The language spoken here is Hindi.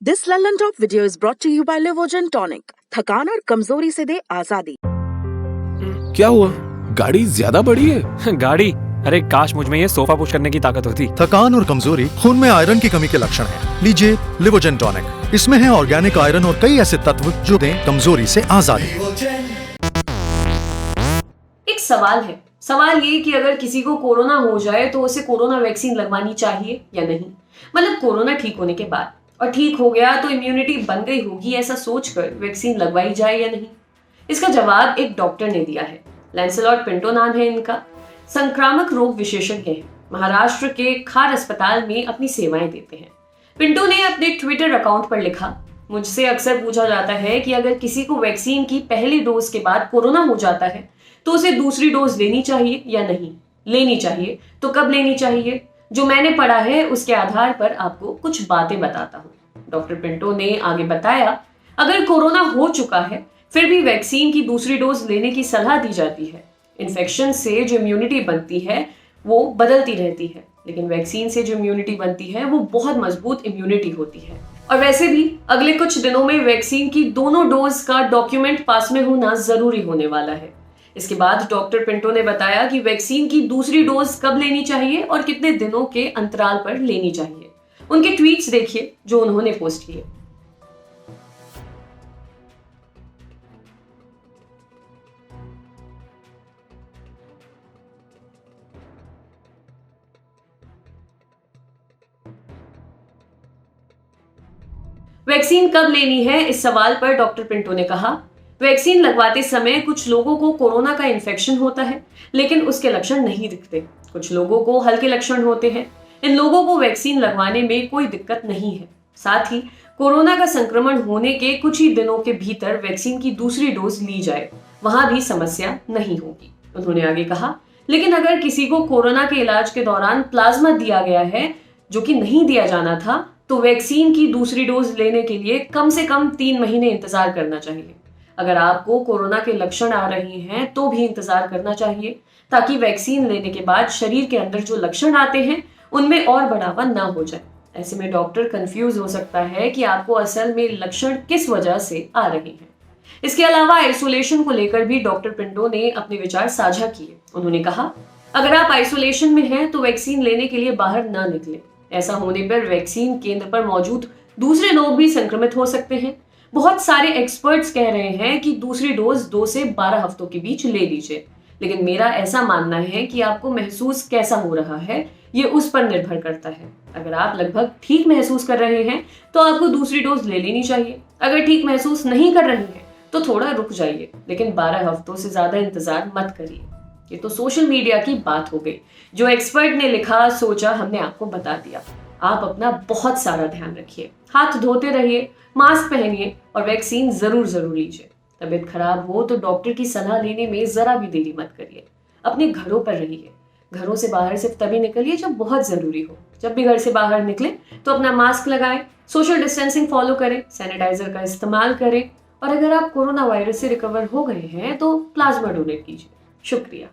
This Lallantop video is brought to you by Livogen tonic. थकान और कमजोरी से दे आजादी। क्या हुआ? गाड़ी ज्यादा बड़ी है। गाड़ी? अरे काश मुझ में ये सोफा पुश करने की ताकत होती। थकान और कमजोरी खून में आयरन की कमी के लक्षण हैं। लीजिए लिवोजन टॉनिक। इसमें है ऑर्गेनिक आयरन और कई ऐसे तत्व जो दें कमजोरी से आजादी। एक सवाल ये कि अगर किसी को कोरोना हो जाए तो उसे कोरोना वैक्सीन लगवानी चाहिए या नहीं। मतलब कोरोना ठीक होने के बाद, और ठीक हो गया तो इम्यूनिटी बन गई होगी ऐसा सोचकर वैक्सीन लगवाई जाए या नहीं। इसका जवाब एक डॉक्टर ने दिया है। लैंसेलॉट पिंटो नाम है इनका। संक्रामक रोग विशेषज्ञ हैं। महाराष्ट्र के खार अस्पताल में अपनी सेवाएं देते हैं। पिंटो ने अपने ट्विटर अकाउंट पर लिखा, मुझसे अक्सर पूछा जाता है कि अगर किसी को वैक्सीन की पहली डोज के बाद कोरोना हो जाता है तो उसे दूसरी डोज लेनी चाहिए या नहीं। लेनी चाहिए तो कब लेनी चाहिए? जो मैंने पढ़ा है उसके आधार पर आपको कुछ बातें बताता हूँ। डॉक्टर पिंटो ने आगे बताया, अगर कोरोना हो चुका है फिर भी वैक्सीन की दूसरी डोज लेने की सलाह दी जाती है। इन्फेक्शन से जो इम्यूनिटी बनती है वो बदलती रहती है, लेकिन वैक्सीन से जो इम्यूनिटी बनती है वो बहुत मजबूत इम्यूनिटी होती है। और वैसे भी अगले कुछ दिनों में वैक्सीन की दोनों डोज का डॉक्यूमेंट पास में होना जरूरी होने वाला है। इसके बाद डॉक्टर पिंटो ने बताया कि वैक्सीन की दूसरी डोज कब लेनी चाहिए और कितने दिनों के अंतराल पर लेनी चाहिए। उनके ट्वीट्स देखिए जो उन्होंने पोस्ट किए। वैक्सीन कब लेनी है, इस सवाल पर डॉक्टर पिंटो ने कहा, वैक्सीन लगवाते समय कुछ लोगों को कोरोना का इन्फेक्शन होता है लेकिन उसके लक्षण नहीं दिखते। कुछ लोगों को हल्के लक्षण होते हैं। इन लोगों को वैक्सीन लगवाने में कोई दिक्कत नहीं है। साथ ही कोरोना का संक्रमण होने के कुछ ही दिनों के भीतर वैक्सीन की दूसरी डोज ली जाए, वहां भी समस्या नहीं होगी। उन्होंने आगे कहा, लेकिन अगर किसी को कोरोना के इलाज के दौरान प्लाज्मा दिया गया है जो कि नहीं दिया जाना था, तो वैक्सीन की दूसरी डोज लेने के लिए कम से कम 3 महीने इंतजार करना चाहिए। अगर आपको कोरोना के लक्षण आ रहे हैं तो भी इंतजार करना चाहिए, ताकि वैक्सीन लेने के बाद शरीर के अंदर जो लक्षण आते हैं उनमें और बढ़ावा ना हो जाए। ऐसे में डॉक्टर कंफ्यूज हो सकता है कि आपको असल में लक्षण किस वजह से आ रहे हैं। इसके अलावा आइसोलेशन को लेकर भी डॉक्टर पिंटो ने अपने विचार साझा किए। उन्होंने कहा, अगर आप आइसोलेशन में हैं तो वैक्सीन लेने के लिए बाहर ना निकलें। ऐसा होने पर वैक्सीन केंद्र पर मौजूद दूसरे लोग भी संक्रमित हो सकते हैं। बहुत सारे एक्सपर्ट्स कह रहे हैं कि दूसरी डोज 2 से 12 हफ्तों के बीच ले लीजिए, लेकिन मेरा ऐसा मानना है कि आपको महसूस कैसा हो रहा है ये उस पर निर्भर करता है। अगर आप लगभग ठीक महसूस कर रहे हैं तो आपको दूसरी डोज ले लेनी चाहिए। अगर ठीक महसूस नहीं कर रहे हैं तो थोड़ा रुक जाइए, लेकिन 12 हफ्तों से ज्यादा इंतजार मत करिए। ये तो सोशल मीडिया की बात हो गई। जो एक्सपर्ट ने लिखा सोचा हमने आपको बता दिया। आप अपना बहुत सारा ध्यान रखिए, हाथ धोते रहिए, मास्क पहनिए और वैक्सीन जरूर लीजिए। तबीयत खराब हो तो डॉक्टर की सलाह लेने में जरा भी देरी मत करिए। अपने घरों पर रहिए। घरों से बाहर सिर्फ तभी निकलिए जब बहुत जरूरी हो। जब भी घर से बाहर निकले तो अपना मास्क लगाएं, सोशल डिस्टेंसिंग फॉलो करें, सैनिटाइजर का इस्तेमाल करें और अगर आप कोरोना वायरस से रिकवर हो गए हैं तो प्लाज्मा डोनेट कीजिए। शुक्रिया।